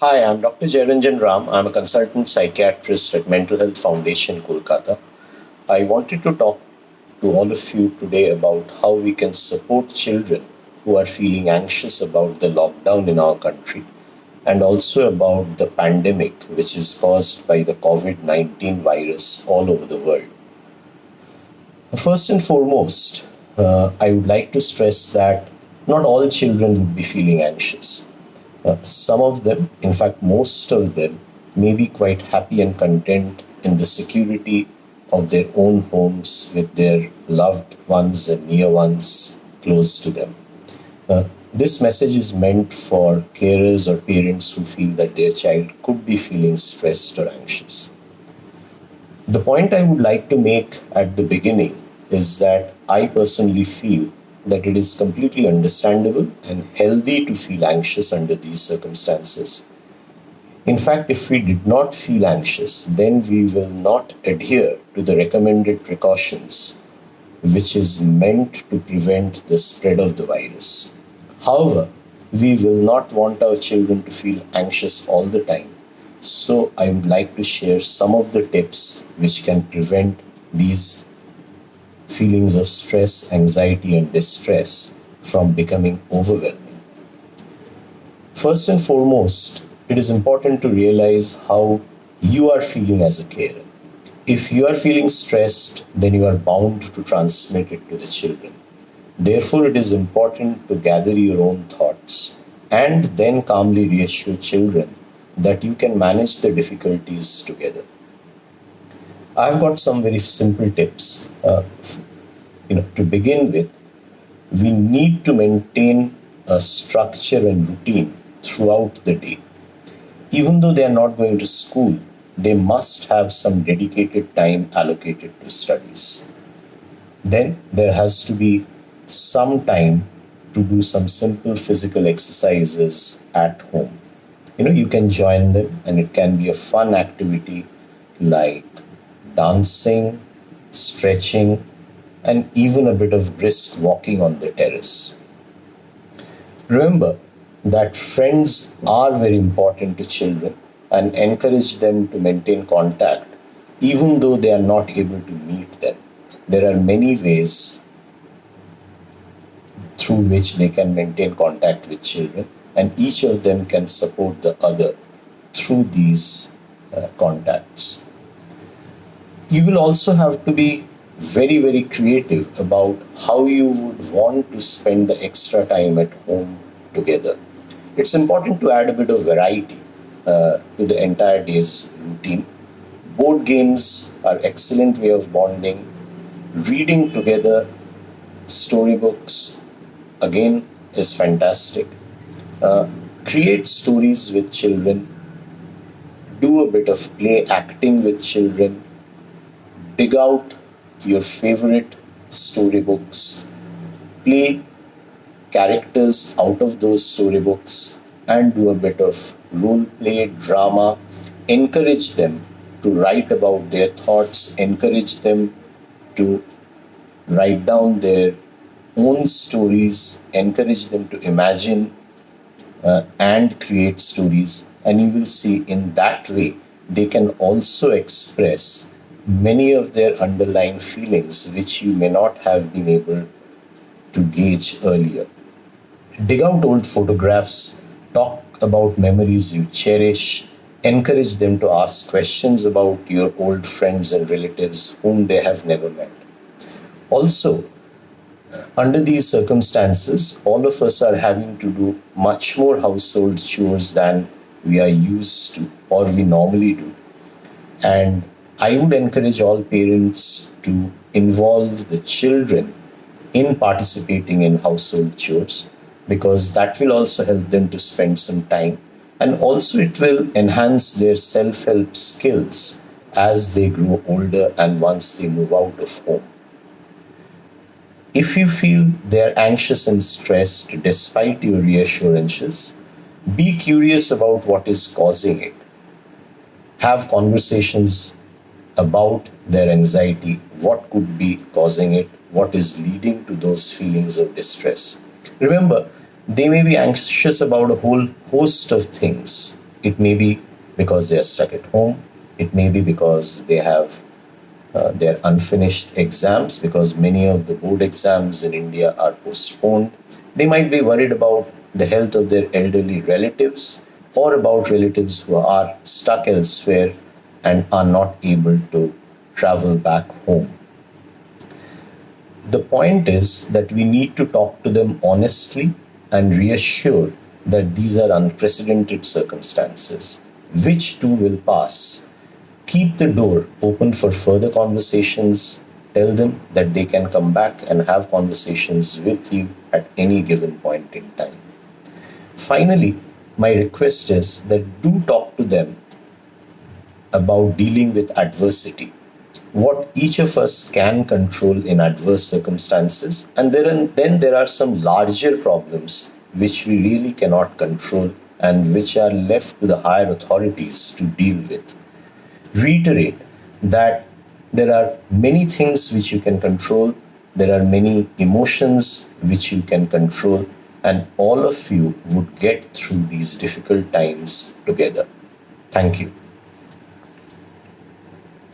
Hi, I'm Dr. Jayaranjan Ram. I'm a consultant psychiatrist at Mental Health Foundation, Kolkata. I wanted to talk to all of you today about how we can support children who are feeling anxious about the lockdown in our country and also about the pandemic which is caused by the COVID 19 virus all over the world. First and foremost, I would like to stress that not all children would be feeling anxious. Some of them, in fact, most of them, may be quite happy and content in the security of their own homes with their loved ones and near ones close to them. This message is meant for carers or parents who feel that their child could be feeling stressed or anxious. The point I would like to make at the beginning is that I personally feel that it is completely understandable and healthy to feel anxious under these circumstances. In fact, if we did not feel anxious, then we will not adhere to the recommended precautions, which is meant to prevent the spread of the virus. However, we will not want our children to feel anxious all the time. So, I would like to share some of the tips which can prevent these feelings of stress, anxiety, and distress from becoming overwhelming. First and foremost, it is important to realize how you are feeling as a carer. If you are feeling stressed, then you are bound to transmit it to the children. Therefore, it is important to gather your own thoughts and then calmly reassure children that you can manage the difficulties together. I've got some very simple tips. To begin with, we need to maintain a structure and routine throughout the day. Even though they are not going to school, they must have some dedicated time allocated to studies. Then there has to be some time to do some simple physical exercises at home. You can join them, and it can be a fun activity like dancing, stretching, and even a bit of brisk walking on the terrace. Remember that friends are very important to children, and encourage them to maintain contact even though they are not able to meet them. There are many ways through which they can maintain contact with children, and each of them can support the other through these contacts. You will also have to be very, very creative about how you would want to spend the extra time at home together. It's important to add a bit of variety to the entire day's routine. Board games are excellent way of bonding. Reading together storybooks again is fantastic. Create stories with children. Do a bit of play acting with children. Dig out your favorite storybooks. Play characters out of those storybooks and do a bit of role play, drama. Encourage them to write about their thoughts, encourage them to write down their own stories, encourage them to imagine and create stories. And you will see in that way they can also express many of their underlying feelings which you may not have been able to gauge earlier. Dig out old photographs, talk about memories you cherish, encourage them to ask questions about your old friends and relatives whom they have never met. Also, under these circumstances, all of us are having to do much more household chores than we are used to or we normally do. And I would encourage all parents to involve the children in participating in household chores, because that will also help them to spend some time, and also it will enhance their self-help skills as they grow older and once they move out of home. If you feel they are anxious and stressed despite your reassurances, be curious about what is causing it. Have conversations about their anxiety, what could be causing it, what is leading to those feelings of distress. Remember, they may be anxious about a whole host of things. It may be because they are stuck at home. It may be because they have their unfinished exams, because many of the board exams in India are postponed. They might be worried about the health of their elderly relatives or about relatives who are stuck elsewhere and are not able to travel back home. The point is that we need to talk to them honestly and reassure that these are unprecedented circumstances, which too will pass. Keep the door open for further conversations. Tell them that they can come back and have conversations with you at any given point in time. Finally, my request is that do talk to them about dealing with adversity, what each of us can control in adverse circumstances, and then there are some larger problems which we really cannot control and which are left to the higher authorities to deal with. Reiterate that there are many things which you can control, there are many emotions which you can control, and all of you would get through these difficult times together. Thank you.